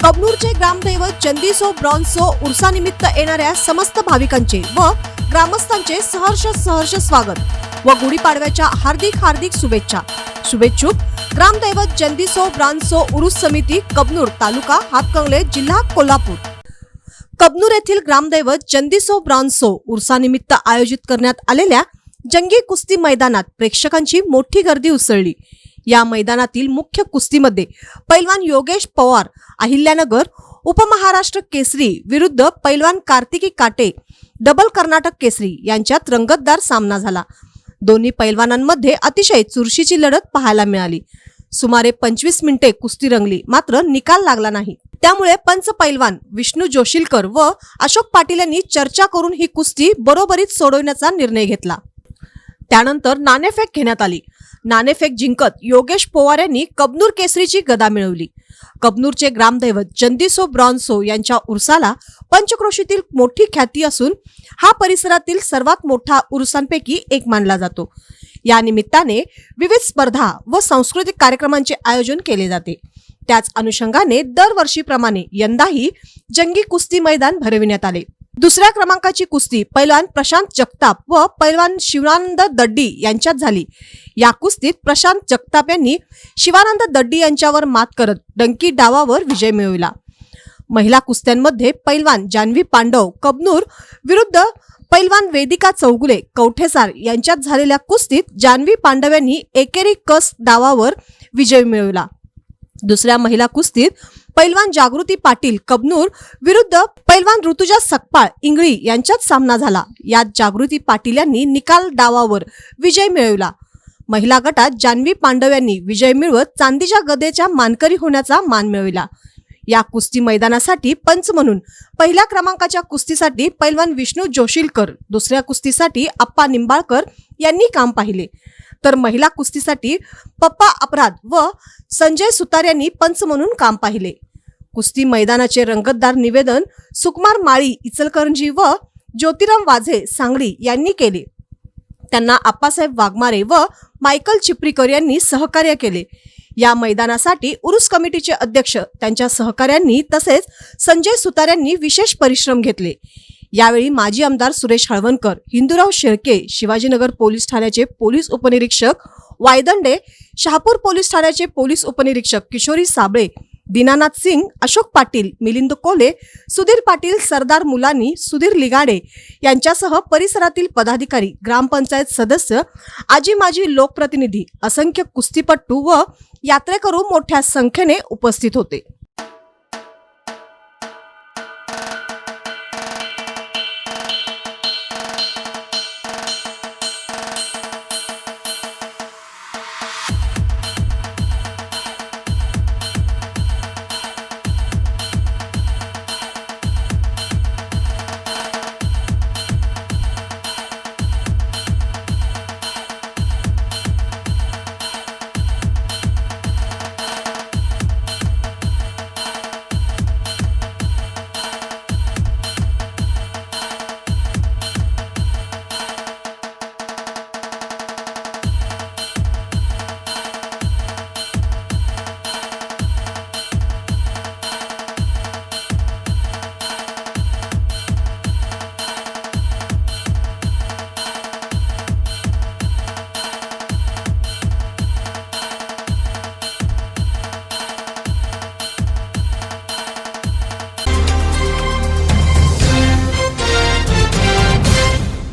कबनूरचे ग्रामदैवत चंदीसो ब्रॉन्झो उर्सानिमित्त येणाऱ्या समस्त भाविकांचे व ग्रामस्थांचे सहर्ष स्वागत व गुढीपाडव्याच्या हार्दिक शुभेच्छा। शुभेच्छुक ग्रामदैवत चंदीसो ब्रॉन्झो उरुस समिती, कबनूर, तालुका हातकंगले, जिल्हा कोल्हापूर। कबनूर येथील ग्रामदैवत चंदीसो ब्रॉन्झो उर्सानिमित्त आयोजित करण्यात आलेल्या जंगी कुस्ती मैदानात प्रेक्षकांची मोठी गर्दी उसळली। या मैदानातील मुख्य कुस्तीमध्ये पैलवान योगेश पवार अहिल्यानगर उपमहाराष्ट्र केसरी विरुद्ध पैलवान कार्तिकी काटे डबल कर्नाटक केसरी यांच्यात रंगतदार सामना झाला। दोन्ही पैलवानांमध्ये अतिशय चुरशीची लढत पाहायला मिळाली। सुमारे 25 मिनिटे कुस्ती रंगली, मात्र निकाल लागला नाही। त्यामुळे पंच पैलवान विष्णू जोशीलकर व अशोक पाटील यांनी चर्चा करून ही कुस्ती बरोबरीत सोडवण्याचा निर्णय घेतला। त्यानंतर नाणेफेक घेण्यात आली। नाणेफेक जिंकत योगेश पवार यांनी कबनूर केसरीची गदा मिळवली। कबनूरचे ग्रामदैवत चंदीसो ब्रॉन्झो यांच्या उर्साला पंचक्रोशीतील मोठी ख्याती असून हा परिसरातील सर्वात मोठा उरुसांपैकी एक मानला जातो। या निमित्ताने विविध स्पर्धा व सांस्कृतिक कार्यक्रमांचे आयोजन केले जाते। त्याच अनुषंगाने दरवर्षीप्रमाणे यंदाही जंगी कुस्ती मैदान भरविण्यात आले। दुसऱ्या क्रमांकाची कुस्ती पैलवान प्रशांत जगताप व पैलवान शिवानंद दड्डी यांच्यात झाली। या कुस्तीत प्रशांत जगताप यांनी शिवानंद दड्डी यांच्यावर मात करत डंकी डावावर विजय मिळवला। महिला कुस्त्यांमध्ये पैलवान जान्हवी पांडव कबनूर विरुद्ध पैलवान वेदिका चौगुले कवठेसार यांच्यात झालेल्या कुस्तीत जान्हवी पांडव यांनी एकेरी कस डावावर विजय मिळवला। दुसऱ्या महिला कुस्तीत पैलवान जागृती पाटील कबनूर विरुद्ध पैलवान ऋतुजा सकपाळ इंगळी यांच्यात सामना झाला। यात जागृती पाटील यांनी निकाल डावावर विजय मिळवला। महिला गटात जान्हवी पांडव यांनी विजय मिळवत चांदीच्या गदेच्या मानकरी होण्याचा मान मिळवला। या कुस्ती मैदानासाठी पंच म्हणून पहिल्या क्रमांकाच्या कुस्तीसाठी पैलवान विष्णू जोशीलकर, दुसऱ्या कुस्तीसाठी अप्पा निंबाळकर यांनी काम पाहिले, तर महिला कुस्तीसाठी पप्पा अपराध व संजय सुतार यांनी पंच म्हणून काम पाहिले। कुस्ती मैदानाचे रंगतदार निवेदन सुकुमार माळी इचलकरंजी व ज्योतिराम वाझे सांगली यांनी केले। त्यांना आप्पासाहेब वाघमारे व मायकल चिपरीकर यांनी सहकार्य केले। या मैदानासाठी उरुस कमिटीचे अध्यक्ष, त्यांच्या सहकार्यांनी तसेच संजय सुतार यांनी विशेष परिश्रम घेतले। यावेळी माजी आमदार सुरेश हळवणकर, हिंदूराव शेळके, शिवाजीनगर पोलीस ठाण्याचे पोलीस उपनिरीक्षक वायदंडे, शहापूर पोलीस ठाण्याचे पोलीस उपनिरीक्षक किशोरी साबळे, दीनानाथ सिंग, अशोक पाटील, मिलिंद कोले, सुधीर पाटील, सरदार मुलानी, सुधीर लिगाडे यांच्यासह परिसरातील पदाधिकारी, ग्रामपंचायत सदस्य, आजी माजी लोकप्रतिनिधी, असंख्य कुस्तीपट्टू व यात्रेकरू मोठ्या संख्येने उपस्थित होते।